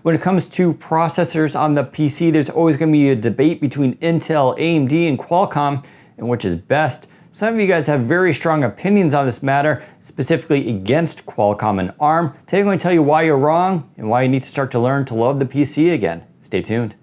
When it comes to processors on the PC, there's always going to be a debate between Intel, AMD, and Qualcomm, and which is best. Some of you guys have very strong opinions on this matter, specifically against Qualcomm and ARM. Today I'm going to tell you why you're wrong and why you need to start to learn to love the PC again. Stay tuned.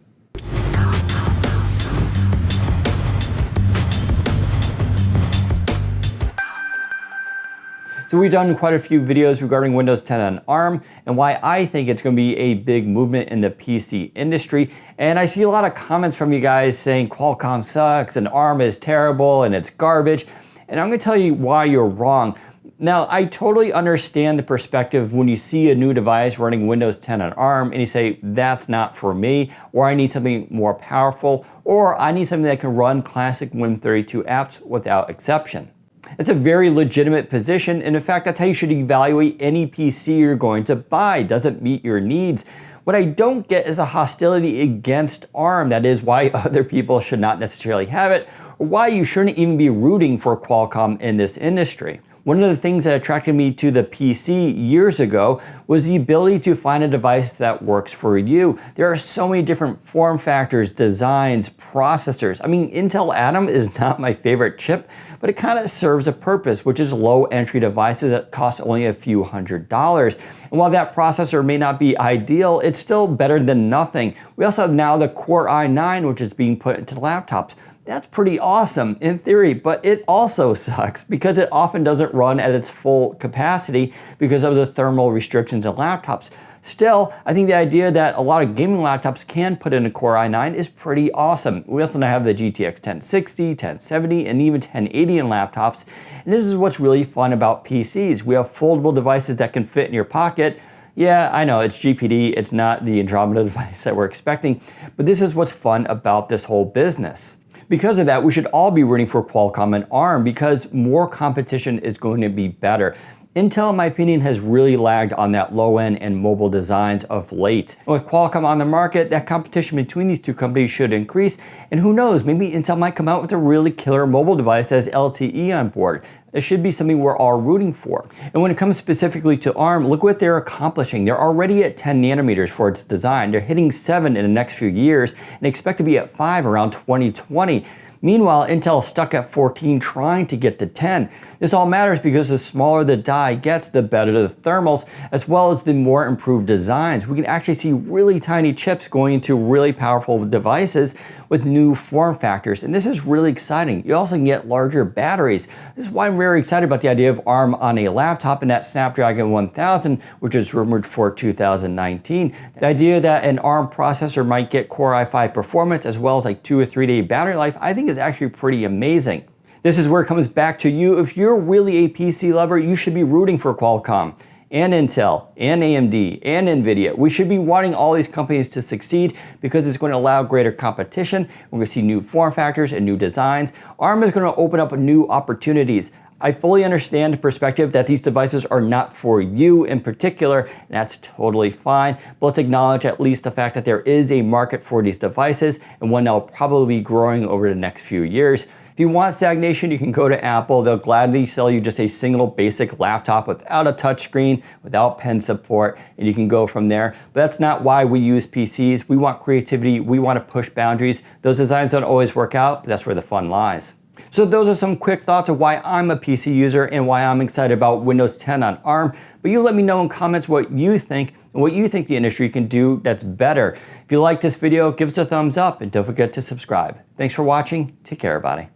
So we've done quite a few videos regarding Windows 10 on ARM and why I think it's going to be a big movement in the PC industry. And I see a lot of comments from you guys saying Qualcomm sucks and ARM is terrible and it's garbage. And I'm going to tell you why you're wrong. Now, I totally understand the perspective when you see a new device running Windows 10 on ARM and you say, that's not for me, or I need something more powerful, or I need something that can run classic Win32 apps without exception. It's a very legitimate position, and in fact, that's how you should evaluate any PC you're going to buy. It doesn't meet your needs. What I don't get is the hostility against ARM. That is why other people should not necessarily have it, or why you shouldn't even be rooting for Qualcomm in this industry. One of the things that attracted me to the PC years ago was the ability to find a device that works for you. There are so many different form factors, designs, processors. I mean, Intel Atom is not my favorite chip, but it kind of serves a purpose, which is low entry devices that cost only a few $100s. And while that processor may not be ideal, it's still better than nothing. We also have now the Core i9, which is being put into laptops. That's pretty awesome in theory, but it also sucks because it often doesn't run at its full capacity because of the thermal restrictions in laptops. Still, I think the idea that a lot of gaming laptops can put in a Core i9 is pretty awesome. We also now have the GTX 1060, 1070, and even 1080 in laptops. And this is what's really fun about PCs. We have foldable devices that can fit in your pocket. Yeah, I know, it's GPD, it's not the Andromeda device that we're expecting, but this is what's fun about this whole business. Because of that, we should all be rooting for Qualcomm and ARM because more competition is going to be better. Intel, in my opinion, has really lagged on that low-end and mobile designs of late. And with Qualcomm on the market, that competition between these two companies should increase. And who knows, maybe Intel might come out with a really killer mobile device that has LTE on board. This should be something we're all rooting for. And when it comes specifically to ARM, look what they're accomplishing. They're already at 10 nanometers for its design. They're hitting 7 in the next few years and expect to be at 5 around 2020. Meanwhile, Intel is stuck at 14 trying to get to 10. This all matters because the smaller the die gets, the better the thermals, as well as the more improved designs. We can actually see really tiny chips going into really powerful devices with new form factors, and this is really exciting. You also can get larger batteries. This is why I'm very excited about the idea of ARM on a laptop and that Snapdragon 1000, which is rumored for 2019. The idea that an ARM processor might get Core i5 performance as well as like 2 or 3 day battery life, I think is actually pretty amazing. This is where it comes back to you. If you're really a PC lover, you should be rooting for Qualcomm and Intel and AMD and Nvidia. We should be wanting all these companies to succeed because it's going to allow greater competition. We're going to see new form factors and new designs. ARM is going to open up new opportunities. I fully understand the perspective that these devices are not for you in particular, and that's totally fine. But let's acknowledge at least the fact that there is a market for these devices and one that will probably be growing over the next few years. If you want stagnation, you can go to Apple. They'll gladly sell you just a single basic laptop without a touchscreen, without pen support, and you can go from there. But that's not why we use PCs. We want creativity. We want to push boundaries. Those designs don't always work out, but that's where the fun lies. So those are some quick thoughts of why I'm a PC user and why I'm excited about Windows 10 on ARM. But you let me know in comments what you think and what you think the industry can do that's better. If you like this video, give us a thumbs up and don't forget to subscribe. Thanks for watching. Take care, everybody.